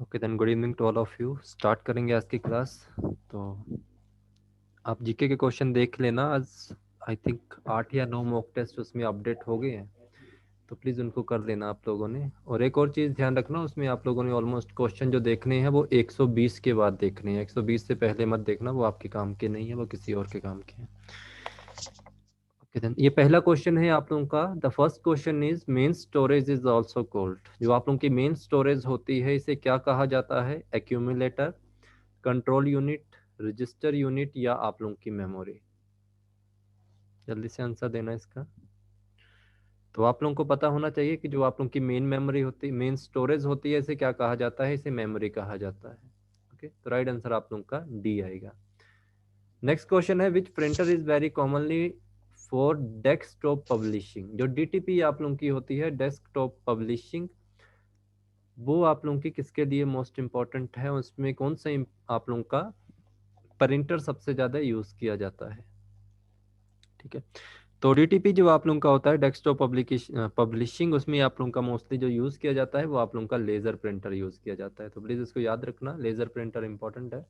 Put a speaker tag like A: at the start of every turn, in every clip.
A: Okay then good evening to all of you. Start करेंगे आज की क्लास। तो आप जीके के क्वेश्चन देख लेना। आज आई थिंक 8 या 9 मॉक टेस्ट उसमें अपडेट हो गए हैं, तो प्लीज़ उनको कर लेना आप लोगों ने। और एक और चीज़ ध्यान रखना, उसमें आप लोगों ने ऑलमोस्ट क्वेश्चन जो देखने हैं वो 120 के बाद देखने हैं। 120 से पहले मत देखना, वो आपके काम के नहीं है, वो किसी और के काम के हैं। ओके देन ये पहला क्वेश्चन है आप लोगों का। The first question is main storage is also called. जो आप लोगों की मेन स्टोरेज होती है इसे क्या कहा जाता है? Accumulator, control unit, register unit या आप लोगों की मेमोरी। जल्दी से आंसर देना इसका। तो आप लोगों को पता होना चाहिए कि जो आप लोगों की मेन मेमोरी होती है, मेन स्टोरेज होती है, इसे क्या कहा जाता है? इसे मेमोरी कहा जाता है। ओके, तो राइट आंसर आप लोगों का डी आएगा। नेक्स्ट क्वेश्चन है विच printer is very commonly for desktop publishing. जो डीटीपी आप लोगों की होती है, डेस्कटॉप पब्लिशिंग, वो आप लोगों की किसके लिए मोस्ट इंपॉर्टेंट है? उसमें कौन सा आप लोगों का प्रिंटर सबसे ज्यादा यूज किया जाता है? ठीक है, तो डीटीपी जो आप लोगों का होता है डेस्कटॉप पब्लिशिंग, उसमें आप लोगों का मोस्टली जो यूज किया जाता है वो आप लोगों का लेजर प्रिंटर यूज किया जाता है। तो प्लीज इसको याद रखना, लेजर प्रिंटर इंपॉर्टेंट है।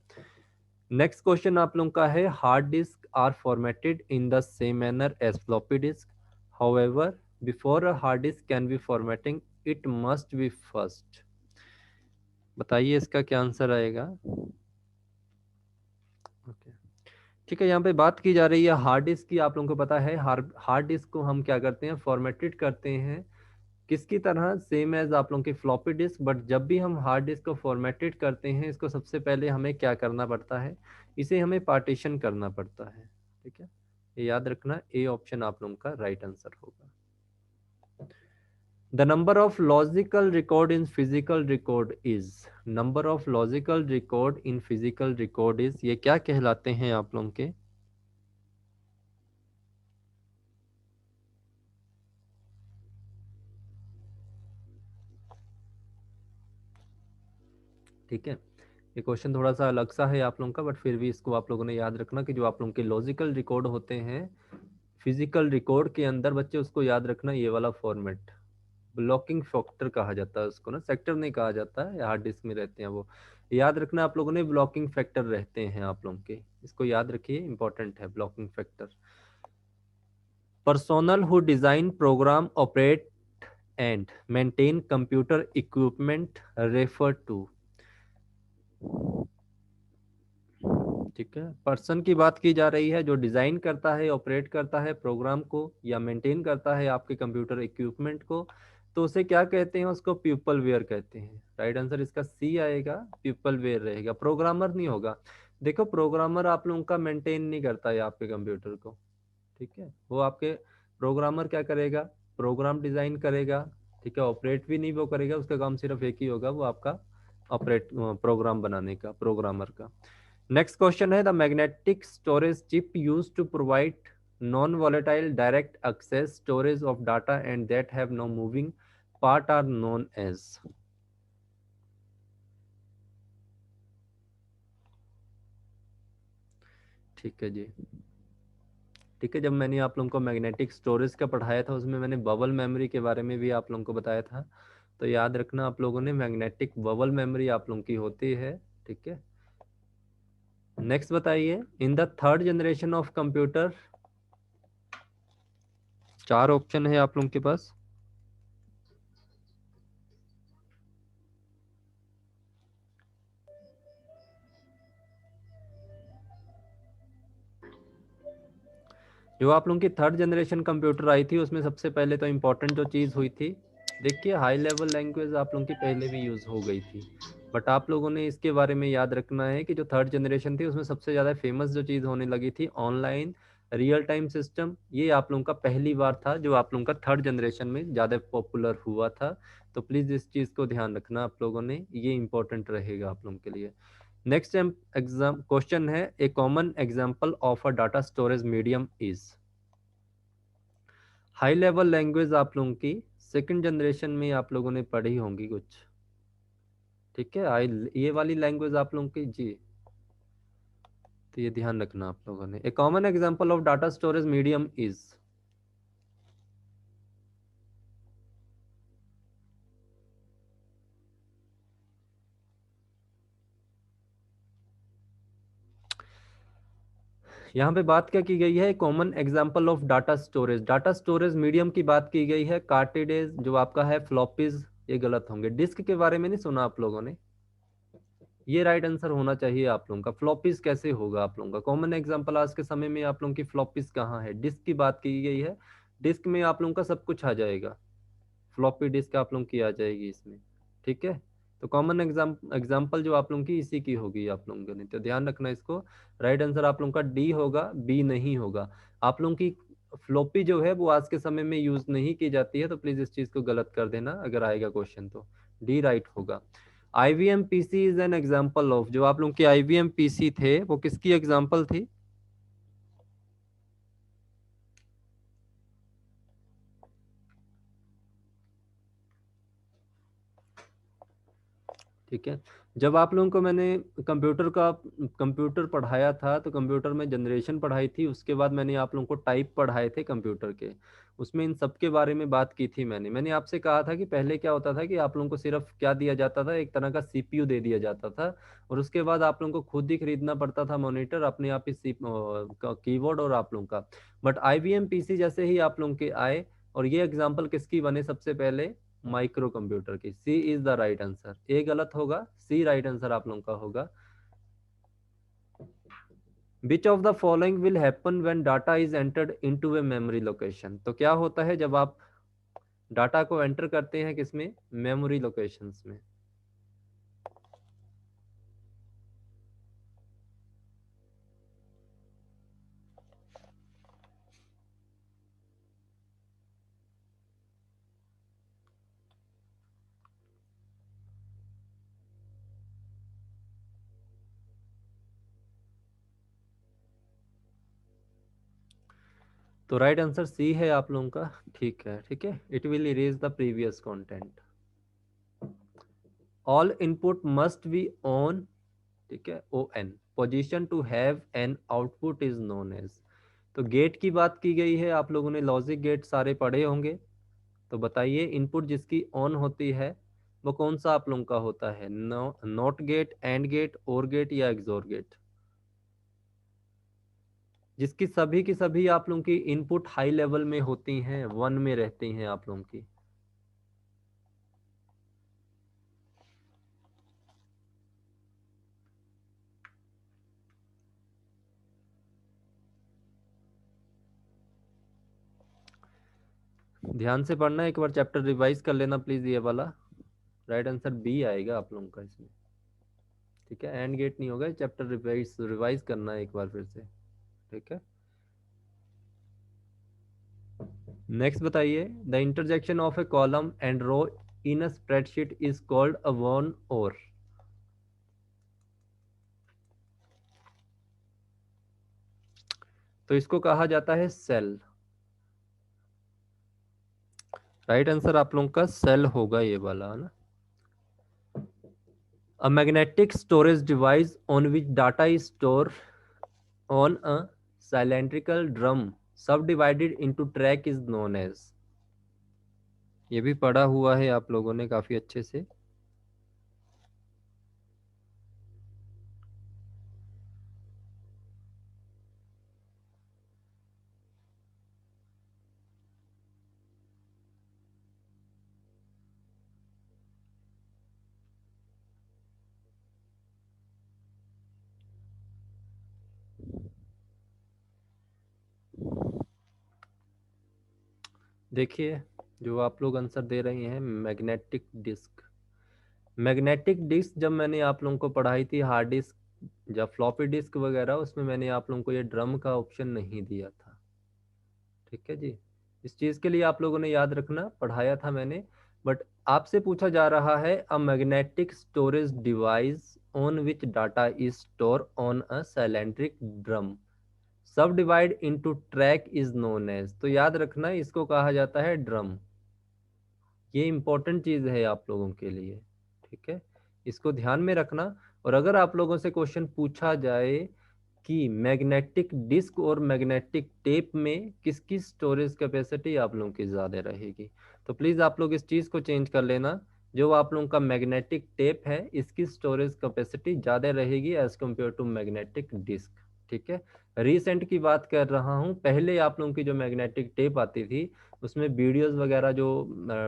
A: नेक्स्ट क्वेश्चन आप लोगों का है hard disk are formatted in the same manner as floppy disk, however before a hard disk can be formatting it must be first. बताइए इसका क्या आंसर आएगा? ओके, ठीक है, यहाँ पे बात की जा रही है हार्ड डिस्क की। आप लोगों को पता है हार्ड डिस्क को हम क्या करते हैं? फॉर्मेटेड करते हैं किसकी तरह? सेम एज आप लोगों की फ्लॉपी डिस्क। बट जब भी हम हार्ड डिस्क को फॉर्मेटेड करते हैं, इसको सबसे पहले हमें क्या करना पड़ता है? इसे हमें पार्टीशन करना पड़ता है। ठीक है, ये याद रखना, ए ऑप्शन आप लोगों का राइट आंसर होगा। The number of logical record in physical record is. Number of logical record in physical record is, ये क्या कहलाते हैं आप लोगों के? ठीक है, ये क्वेश्चन थोड़ा सा अलग सा है आप लोगों का, बट फिर भी इसको आप लोगों ने याद रखना कि जो आप लोगों के लॉजिकल रिकॉर्ड होते हैं फिजिकल रिकॉर्ड के अंदर, बच्चे उसको याद रखना, ये वाला फॉर्मेट ब्लॉकिंग फैक्टर कहा जाता है उसको ना, सेक्टर नहीं कहा जाता है, हार्ड डिस्क में रहते हैं वो। याद रखना आप लोगों ने, ब्लॉकिंग फैक्टर रहते हैं आप लोगों के, इसको याद रखिए, इंपॉर्टेंट है blocking factor. Personal who design program operate and maintain computer equipment refer to. ठीक है, पर्सन की बात की जा रही है जो डिजाइन करता है, ऑपरेट करता है प्रोग्राम को या मेंटेन करता है आपके कंप्यूटर इक्विपमेंट को, तो उसे क्या कहते हैं? उसको पीपल वेयर कहते हैं। राइट आंसर इसका सी आएगा, पीपल वेयर रहेगा, प्रोग्रामर नहीं होगा। देखो, प्रोग्रामर आप लोगों का मेंटेन नहीं करता है आपके कंप्यूटर को। ठीक है, वो आपके प्रोग्रामर क्या करेगा? प्रोग्राम डिजाइन करेगा। ठीक है, ऑपरेट भी नहीं वो करेगा, उसका काम सिर्फ एक ही होगा, वो आपका ऑपरेट प्रोग्राम बनाने का, प्रोग्रामर का। नेक्स्ट क्वेश्चन है the magnetic storage chip used to provide non volatile direct access storage of data and that have no moving part are known as. ठीक है जी, ठीक है, जब मैंने आप लोगों को मैग्नेटिक स्टोरेज का पढ़ाया था उसमें मैंने बबल मेमोरी के बारे में भी आप लोगों को बताया था। तो याद रखना आप लोगों ने, मैग्नेटिक बबल मेमोरी आप लोगों की होती है। ठीक है, नेक्स्ट बताइए in the third generation of computer, चार ऑप्शन है आप लोगों के पास। जो आप लोगों की थर्ड जनरेशन कंप्यूटर आई थी उसमें सबसे पहले तो इम्पोर्टेंट जो चीज़ हुई थी, देखिए हाई लेवल लैंग्वेज आप लोगों की पहले भी यूज़ हो गई थी। बट आप लोगों ने इसके बारे में याद रखना है कि जो थर्ड जनरेशन थी उसमें सबसे ज़्यादा फेमस जो चीज़ होने लगी थी, ऑनलाइन रियल टाइम सिस्टम, ये आप लोगों का पहली बार था जो आप लोगों का थर्ड जनरेशन में ज़्यादा पॉपुलर हुआ था। तो प्लीज़ इस चीज़ को ध्यान रखना आप लोगों ने, ये इंपॉर्टेंट रहेगा आप लोगों के लिए। नेक्स्ट एग्जाम क्वेश्चन है a common example of a data storage medium is. High level language आप लोगों की सेकंड जनरेशन में आप लोगों ने पढ़ी होंगी कुछ। ठीक है, हाई ये वाली लैंग्वेज आप लोगों की जी, तो ये ध्यान रखना आप लोगों ने। A common example of data storage medium is. यहाँ पे बात क्या की गई है, common example of data storage. Data storage medium की बात की गई है, कार्टेडेज जो आपका है, फ्लॉपीज ये गलत होंगे। डिस्क के बारे में नहीं सुना आप लोगों ने, ये राइट आंसर होना चाहिए आप लोगों का। फ्लॉपीज कैसे होगा आप लोगों का, कॉमन एग्जांपल आज के समय में आप लोगों की फ्लॉपीज कहाँ है, डिस्क की बात की गई है। डिस्क में आप लोगों का सब कुछ आ जाएगा, फ्लॉपी डिस्क आप लोगों की आ जाएगी इसमें, ठीक है। तो कॉमन एग्जाम्पल जो आप लोगों की इसी की होगी आप लोगों ने, तो ध्यान रखना इसको। राइट आंसर आप लोगों का डी होगा, बी नहीं होगा। आप लोगों की फ्लॉपी जो है वो आज के समय में यूज नहीं की जाती है, तो प्लीज इस चीज को गलत कर देना अगर आएगा क्वेश्चन तो। डी राइट होगा। IVM PC is an example of, जो आप लोगों के आईवीएम पीसी थे वो किसकी एग्जाम्पल थी? ठीक है। जब आप लोगों को मैंने कंप्यूटर पढ़ाया था, तो कंप्यूटर में जनरेशन पढ़ाई थी, उसके बाद मैंने आप लोगों को टाइप पढ़ाए थे कंप्यूटर के। उसमें इन सब के बारे में बात की थी मैंने आपसे कहा था कि पहले क्या होता था कि आप लोगों को सिर्फ क्या दिया जाता था, एक तरह का सीपीयू दे दिया जाता था, और उसके बाद आप लोगों को खुद ही खरीदना पड़ता था मॉनिटर, अपने आप ही कीबोर्ड और आप लोगों का। बट आईबीएम पीसी जैसे ही आप लोगों के आए, और ये एग्जाम्पल किसकी बने सबसे पहले, माइक्रो कंप्यूटर की। सी इज द राइट आंसर, ए गलत होगा, सी राइट आंसर आप लोगों का होगा। विच of the following will happen when data is entered into a memory location. तो क्या होता है जब आप डाटा को एंटर करते हैं किसमें, मेमोरी लोकेशंस में। तो राइट आंसर सी है आप लोगों का, ठीक है, ठीक है। It will erase the previous content. All input must be on, ठीक है, O N position to have an output is known as. तो गेट की बात की गई है, आप लोगों ने लॉजिक गेट सारे पढ़े होंगे। तो बताइए इनपुट जिसकी ऑन होती है वो कौन सा आप लोगों का होता है, नॉट गेट, एंड गेट, और गेट या एग्जोर गेट। जिसकी सभी की सभी आप लोगों की इनपुट हाई लेवल में होती हैं, वन में रहती हैं आप लोगों की। ध्यान से पढ़ना, एक बार चैप्टर रिवाइज कर लेना प्लीज ये वाला। राइट आंसर बी आएगा आप लोगों का इसमें, ठीक है। एंड गेट नहीं होगा, चैप्टर रिवाइज रिवाइज करना है एक बार फिर से, ठीक है। नेक्स्ट बताइए, the interjection of a column and row in a spreadsheet is called a one और। तो इसको कहा जाता है सेल। राइट आंसर आप लोगों का सेल होगा ये वाला, है ना। A magnetic storage device on which data is store on a cylindrical drum subdivided into track is known as. ये भी पढ़ा हुआ है आप लोगों ने काफी अच्छे से। देखिए जो आप लोग आंसर दे रहे हैं, मैग्नेटिक डिस्क। मैग्नेटिक डिस्क जब मैंने आप लोगों को पढ़ाई थी, हार्ड डिस्क या फ्लॉपी डिस्क वगैरह, उसमें मैंने आप लोगों को ये ड्रम का ऑप्शन नहीं दिया था, ठीक है जी। इस चीज के लिए आप लोगों ने याद रखना, पढ़ाया था मैंने। बट आपसे पूछा जा रहा है a magnetic storage device on which data is store on a cylindrical drum subdivide into track is known as. तो याद रखना इसको कहा जाता है ड्रम। ये इंपॉर्टेंट चीज है आप लोगों के लिए, ठीक है, इसको ध्यान में रखना। और अगर आप लोगों से क्वेश्चन पूछा जाए कि मैग्नेटिक डिस्क और मैग्नेटिक टेप में किसकी स्टोरेज कैपेसिटी आप लोगों की ज़्यादा रहेगी, तो प्लीज़ आप लोग इस चीज़ को चेंज कर लेना। जो आप लोगों का मैग्नेटिक टेप है इसकी स्टोरेज कैपेसिटी ज़्यादा रहेगी as compare to magnetic disk. ठीक है। रिसेंट की बात कर रहा हूँ, पहले आप लोगों की जो मैग्नेटिक टेप आती थी उसमें वीडियोस वगैरह जो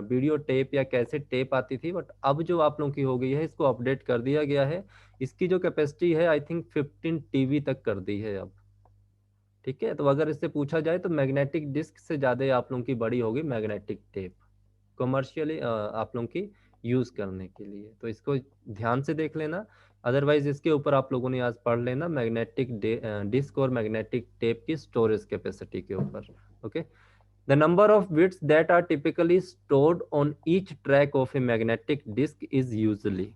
A: वीडियो टेप या कैसेट टेप आती थी, बट अब जो आप लोगों की हो गई है इसको अपडेट कर दिया गया है। इसकी जो कैपेसिटी है आई थिंक 15 TB तक कर दी है अब। ठीक है, तो अगर इससे पूछा जाए तो मैग्नेटिक डिस्क से ज़्यादा आप लोगों की बड़ी होगी मैग्नेटिक टेप, कमर्शियली आप लोगों की यूज करने के लिए। तो इसको ध्यान से देख लेना, अदरवाइज इसके ऊपर आप लोगों ने आज पढ़ लेना मैग्नेटिक डिस्क और मैग्नेटिक टेप की स्टोरेज कैपेसिटी के ऊपर। Okay, the number of bits that are typically stored on each track of a magnetic disk is usually.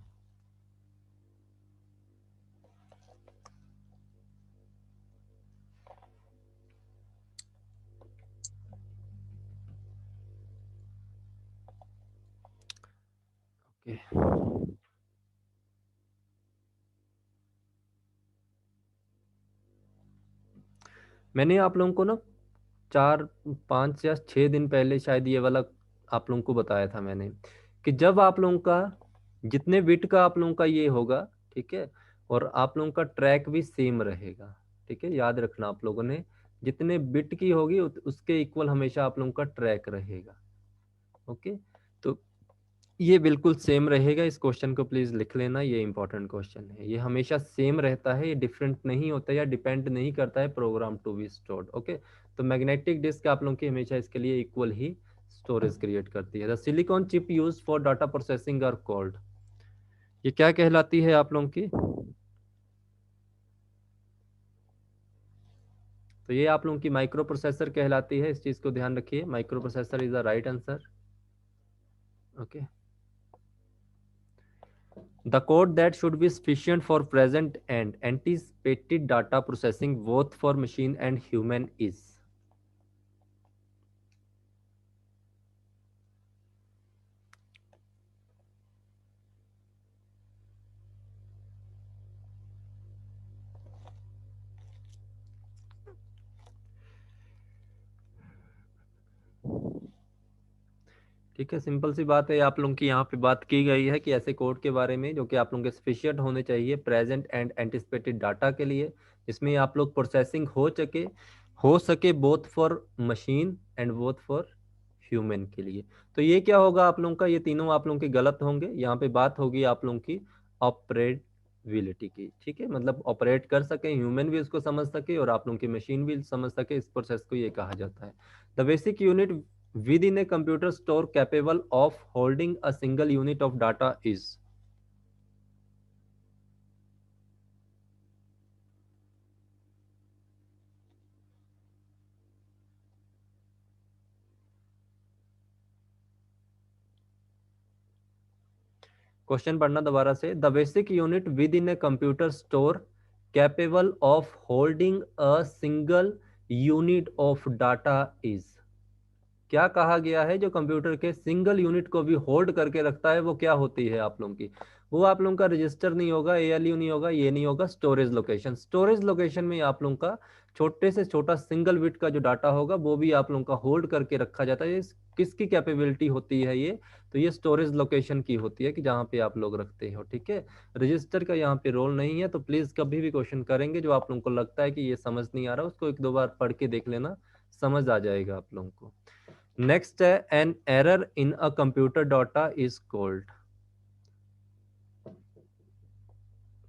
A: Okay, मैंने आप लोगों को ना 4 5 या 6 दिन पहले शायद ये वाला आप लोगों को बताया था मैंने, कि जब आप लोगों का जितने बिट का आप लोगों का ये होगा, ठीक है, और आप लोगों का ट्रैक भी सेम रहेगा। ठीक है, याद रखना आप लोगों ने, जितने बिट की होगी उसके इक्वल हमेशा आप लोगों का ट्रैक रहेगा। ओके, तो ये बिल्कुल सेम रहेगा। इस क्वेश्चन को प्लीज लिख लेना, ये इंपॉर्टेंट क्वेश्चन है। ये हमेशा सेम रहता है, ये डिफरेंट नहीं होता या डिपेंड नहीं करता है program to be stored. Okay, तो मैग्नेटिक डिस्क आप लोगों की हमेशा इसके लिए इक्वल ही स्टोरेज क्रिएट करती है। The silicon chip use for data processing are called, ये क्या कहलाती है आप लोगों की? तो ये आप लोगों की माइक्रो प्रोसेसर कहलाती है, इस चीज को ध्यान रखिए, micro processor is the right answer. Okay, the code that should be sufficient for present and anticipated data processing both for machine and human is। ठीक है, सिंपल सी बात है, आप लोगों की यहाँ पे बात की गई है कि ऐसे कोड के बारे में जो कि आप लोगों के सफिशिएंट होने चाहिए प्रेजेंट एंड एंटिसिपेटेड डाटा के लिए, जिसमें आप लोग प्रोसेसिंग हो सके both for machine and both for human के लिए। तो ये क्या होगा आप लोगों का, ये तीनों आप लोगों के गलत होंगे। यहाँ पे बात होगी आप लोगों की ऑपरेटबिलिटी की। ठीक है, मतलब ऑपरेट कर सके, ह्यूमन भी उसको समझ सके और आप लोगों की मशीन भी समझ सके, इस प्रोसेस को ये कहा जाता है। The basic unit within a computer store capable of holding a single unit of data is। Question पढ़ना दोबारा से, the basic unit with in a computer store capable of holding a single unit of data is. क्या कहा गया है, जो computer के single unit को भी होल्ड करके रखता है वो क्या होती है आप लोगों की? वो आप लोगों का रजिस्टर नहीं होगा, एएलयू नहीं होगा, ये नहीं होगा, स्टोरेज लोकेशन। स्टोरेज लोकेशन में आप लोगों का छोटे से छोटा सिंगल बिट का जो डाटा होगा वो भी आप लोगों का होल्ड करके रखा जाता है। ये किसकी कैपेबिलिटी होती है ये? तो ये स्टोरेज लोकेशन की होती है कि जहाँ पे आप लोग रखते हो। ठीक है, रजिस्टर का यहाँ पे रोल नहीं है। तो प्लीज कभी भी क्वेश्चन करेंगे जो आप लोगों को लगता है कि ये समझ नहीं आ रहा, उसको एक दो बार पढ़ के देख लेना, समझ आ जाएगा आप लोगों को। नेक्स्ट है, an error in a computer data is called.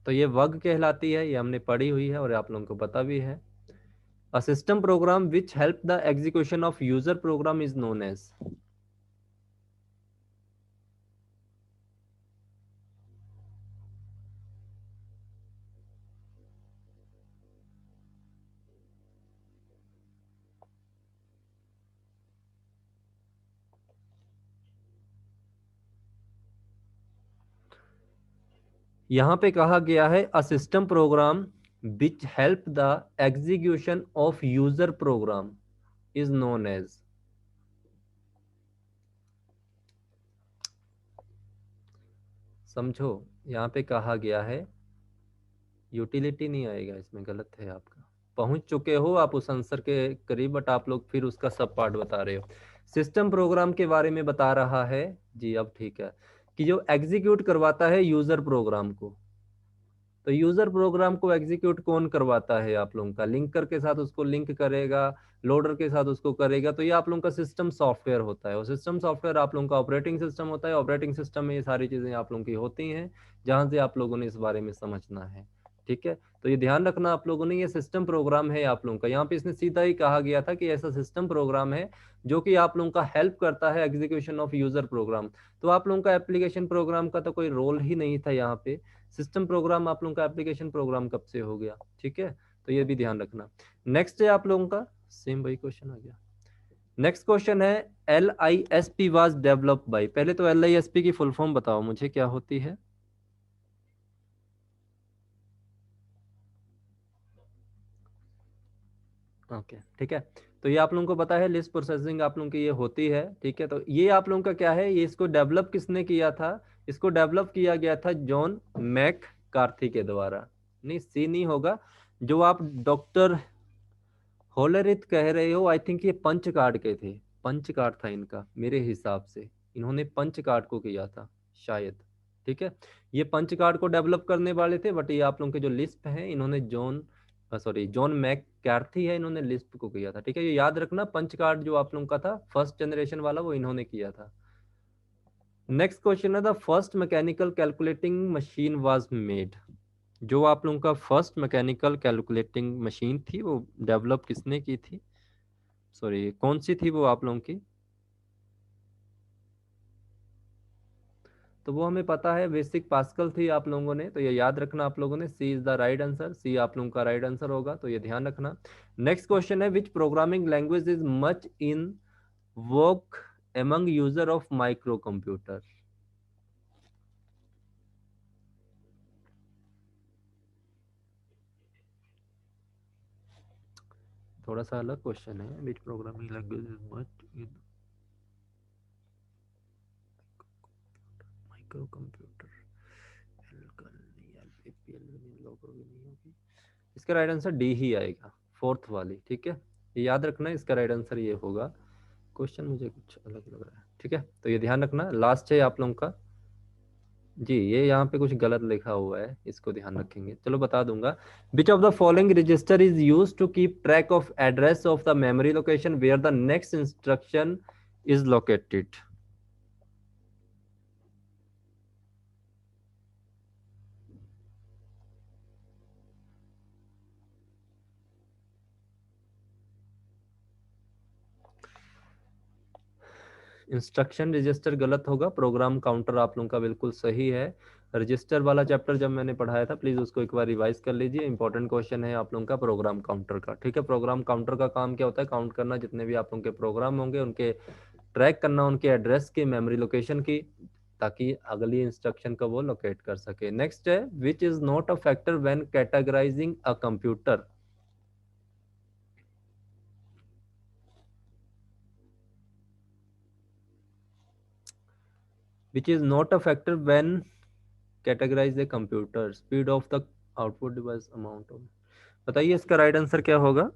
A: तो ये वग कहलाती है, ये हमने पढ़ी हुई है और आप लोगों को पता भी है। A system program which help the execution of user program is known as. यहां पे कहा गया है a system program which help the execution of user program is known as. समझो, यहाँ पे कहा गया है, यूटिलिटी नहीं आएगा इसमें, गलत है आपका। पहुंच चुके हो आप उस आंसर के करीब, बट आप लोग फिर उसका सब पार्ट बता रहे हो। सिस्टम प्रोग्राम के बारे में बता रहा है जी, अब ठीक है, कि जो एग्जीक्यूट करवाता है यूजर प्रोग्राम को। तो यूजर प्रोग्राम को एग्जीक्यूट कौन करवाता है आप लोगों का, लिंकर के साथ उसको लिंक करेगा, लोडर के साथ उसको करेगा, तो ये आप लोगों का सिस्टम सॉफ्टवेयर होता है। और सिस्टम सॉफ्टवेयर आप लोगों का ऑपरेटिंग सिस्टम होता है। ऑपरेटिंग सिस्टम में ये सारी चीजें आप लोगों की होती हैं, जहां से आप लोगों ने इस बारे में समझना है। ठीक है, तो ये ध्यान रखना आप लोगों ने, ये सिस्टम प्रोग्राम है आप लोगों का। यहाँ पे इसने सीधा ही कहा गया था कि ऐसा सिस्टम प्रोग्राम है जो कि आप लोगों का हेल्प करता है एग्जीक्यूशन ऑफ यूजर प्रोग्राम। तो आप लोगों का एप्लीकेशन प्रोग्राम का तो कोई रोल ही नहीं था यहाँ पे। सिस्टम प्रोग्राम आप लोगों का एप्लीकेशन प्रोग्राम कब से हो गया? ठीक है, तो ये भी ध्यान रखना। नेक्स्ट है आप लोगों का, सेम वही क्वेश्चन आ गया। नेक्स्ट क्वेश्चन है, LISP वाज डेवलप्ड बाय। पहले तो LISP की फुल फॉर्म बताओ मुझे क्या होती है। ओके ठीक है, तो ये आप लोगों को पता है, लिस्ट प्रोसेसिंग आप लोगों की ये होती है। ठीक है, तो ये आप लोगों का क्या है, ये इसको डेवलप किसने किया था? इसको डेवलप किया गया था जॉन मैक कार्थी के द्वारा। नहीं, सी नहीं होगा। जो आप डॉक्टर होलरिथ कह रहे हो, आई थिंक ये पंच कार्ड के थे। पंच कार्ड था इनका मेरे हिसाब से, इन्होंने पंच कार्ड को किया था शायद। ठीक है, ये पंच कार्ड को डेवलप करने वाले थे, बट ये आप लोगों के जो लिस्प हैं, इन्होंने जॉन मैक कैर्थी है, इन्होंने लिस्प को किया था। ठीक है, ये याद रखना, पंच कार्ड जो आप लोगों का था फर्स्ट जनरेशन वाला, वो इन्होंने किया था। नेक्स्ट क्वेश्चन है, the first mechanical calculating machine was made. जो आप लोगों का फर्स्ट मैकेनिकल कैलकुलेटिंग मशीन थी, वो डेवलप किसने की थी? सॉरी, कौन सी थी वो आप लोगों की? तो वो हमें पता है, बेसिक पास्कल थी आप लोगों ने, तो ये याद रखना आप लोगों ने। सी इज द राइट आंसर, सी आप लोगों का राइट आंसर होगा, तो ये ध्यान रखना। नेक्स्ट क्वेश्चन है, विच programming language is much in work among user of micro computer. थोड़ा सा अलग क्वेश्चन है, विच programming language is much in micro computer. इसका राइट आंसर डी ही आएगा, फोर्थ वाली। ठीक है, ये याद रखना, इसका राइट आंसर ये होगा। क्वेश्चन मुझे कुछ अलग लग रहा है। ठीक है, तो ये ध्यान रखना। लास्ट है आप लोगों का जी, ये यहाँ पे कुछ गलत लिखा हुआ है, इसको ध्यान रखेंगे। चलो बता दूंगा। Which of the following register is use to keep track of address of the memory location where the next instruction is located. Instruction register गलत होगा, प्रोग्राम काउंटर आप लोगों का बिल्कुल सही है। रजिस्टर वाला चैप्टर जब मैंने पढ़ाया था, प्लीज उसको एक बार रिवाइज कर लीजिए। इंपॉर्टेंट क्वेश्चन है आप लोगों का प्रोग्राम काउंटर का। ठीक है, प्रोग्राम काउंटर का काम क्या होता है? काउंट करना जितने भी आप लोगों के प्रोग्राम होंगे, उनके ट्रैक करना उनके एड्रेस की, मेमोरी लोकेशन की, ताकि अगली इंस्ट्रक्शन को वो लोकेट कर सके। नेक्स्ट है, which is not a factor when categorizing a computer. Which is not a factor when categorize a computer, speed of the output device, amount of. बताइए इसका राइट आंसर क्या होगा?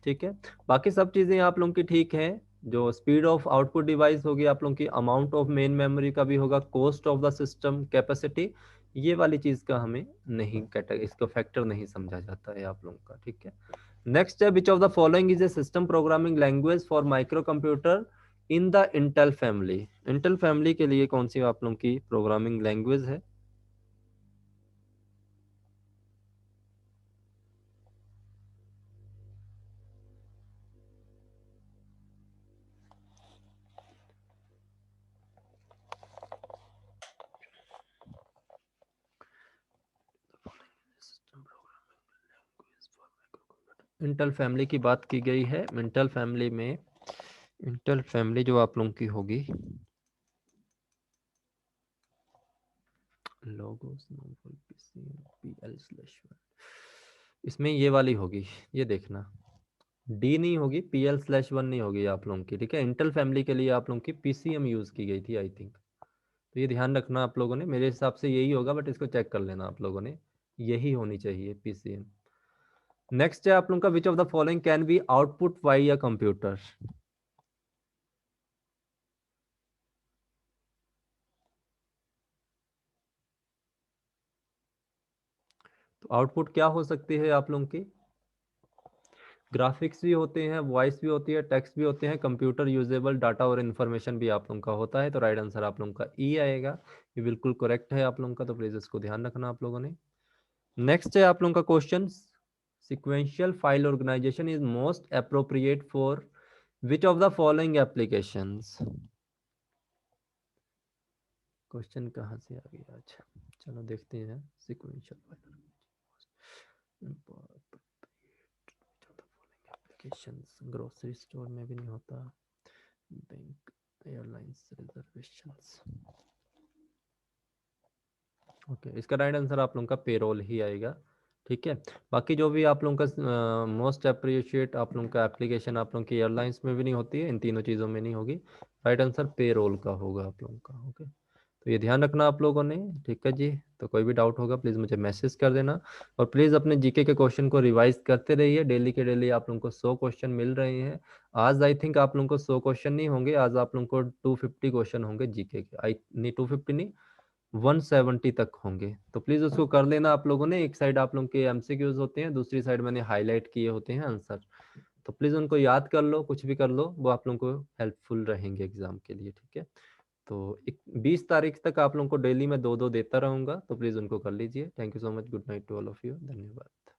A: ठीक है, बाकी सब चीजें आप लोगों की ठीक है। जो स्पीड ऑफ आउटपुट डिवाइस होगी आप लोगों की, अमाउंट ऑफ मेन मेमोरी का भी होगा, cost of the system capacity, ये वाली चीज का हमें नहीं कैटेगरी, इसको फैक्टर नहीं समझा जाता है आप लोगों का। ठीक है, नेक्स्ट है, which of the following is a system programming language for micro computer in the Intel family. Intel family के लिए कौन सी आप लोगों की प्रोग्रामिंग लैंग्वेज है? इंटेल फैमिली की बात की गई है। इंटेल फैमिली में, इंटेल फैमिली जो आप लोगों की होगी, logos noble PC PL slash one, इसमें ये वाली होगी, ये देखना। डी नहीं होगी, PL/1 नहीं होगी आप लोगों की। ठीक है, इंटेल फैमिली के लिए आप लोगों की PCM यूज की गई थी आई थिंक। तो ये ध्यान रखना आप लोगों ने, मेरे हिसाब से यही होगा, बट इसको चेक कर लेना आप लोगों ने, यही होनी चाहिए PCM। नेक्स्ट है आप लोगों का, विच of the following can be output by a computer. तो आउटपुट क्या हो सकती है आप लोगों की? ग्राफिक्स भी होते हैं, वॉइस भी होती है, टेक्स्ट भी होते हैं, कंप्यूटर यूजेबल डाटा और इन्फॉर्मेशन भी आप लोगों का होता है। तो राइट आंसर आप लोगों का ई आएगा। ये बिल्कुल करेक्ट है आप लोगों का, तो प्लीज इसको ध्यान रखना आप लोगों ने। नेक्स्ट है आप लोगों का question, sequential file organization is most appropriate for which of the following applications. Question कहाँ से आ गया आज? चलो देखते हैं। Sequential file applications, grocery store में भी नहीं होता, बैंक, एयरलाइंस रिजर्वेशंस। ओके, इसका राइट आंसर आप लोगों का पेरोल ही आएगा। ठीक है, बाकी जो भी आप लोगों का मोस्ट अप्रिशिएट आप लोगों का एप्लीकेशन आप लोगों की एयरलाइंस में भी नहीं होती है, इन तीनों चीज़ों में नहीं होगी। राइट आंसर पेरोल का होगा आप लोगों का। ओके, तो ये ध्यान रखना आप लोगों ने। ठीक है जी, तो कोई भी डाउट होगा प्लीज़ मुझे मैसेज कर देना, और प्लीज़ अपने जीके के क्वेश्चन को रिवाइज करते रहिए। डेली के डेली आप लोगों को 100 क्वेश्चन मिल रहे हैं। आज आई थिंक आप लोगों को 100 क्वेश्चन नहीं होंगे, आज आप लोगों को 250 क्वेश्चन होंगे जीके के। आई नहीं, 250 नहीं, 170 तक होंगे। तो प्लीज उसको कर लेना आप लोगों ने। एक साइड आप लोगों के एमसीक्यूज होते हैं, दूसरी साइड मैंने हाईलाइट किए होते हैं आंसर। तो प्लीज उनको याद कर लो, कुछ भी कर लो, वो आप लोगों को हेल्पफुल रहेंगे एग्जाम के लिए। ठीक है, तो 20 तारीख तक आप लोगों को डेली में 2-2 देता रहूंगा, तो प्लीज उनको कर लीजिए। Thank you so much, good night to all of you, धन्यवाद।